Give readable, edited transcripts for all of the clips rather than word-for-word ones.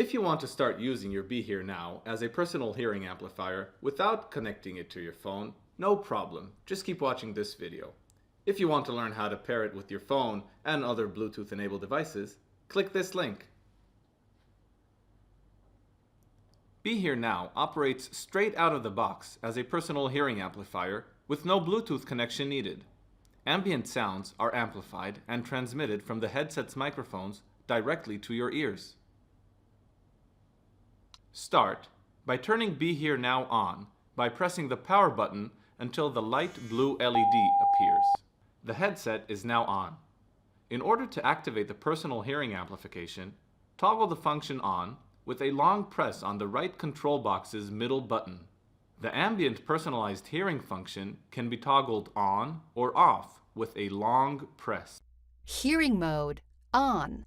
If you want to start using your BeHear now as a personal hearing amplifier without connecting it to your phone, no problem. Just keep watching this video. If you want to learn how to pair it with your phone and other Bluetooth-enabled devices, click this link. BeHear Now operates straight out of the box as a personal hearing amplifier with no Bluetooth connection needed. Ambient sounds are amplified and transmitted from the headset's microphones directly to your ears. Start by turning BeHear Now on by pressing the power button until the light blue LED appears. The headset is now on. In order to activate the personal hearing amplification, toggle the function on with a long press on the right control box's middle button. The ambient personalized hearing function can be toggled on or off with a long press. Hearing mode on.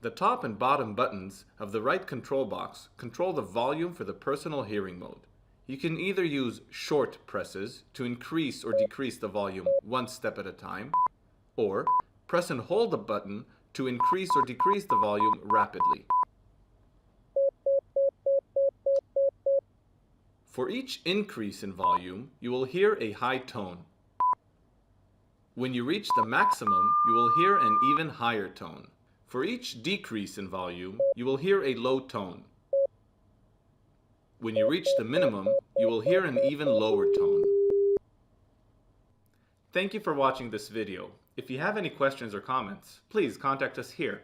The top and bottom buttons of the right control box control the volume for the personal hearing mode. You can either use short presses to increase or decrease the volume one step at a time, or press and hold the button to increase or decrease the volume rapidly. For each increase in volume, you will hear a high tone. When you reach the maximum, you will hear an even higher tone. For each decrease in volume, you will hear a low tone. When you reach the minimum, you will hear an even lower tone. Thank you for watching this video. If you have any questions or comments, please contact us here.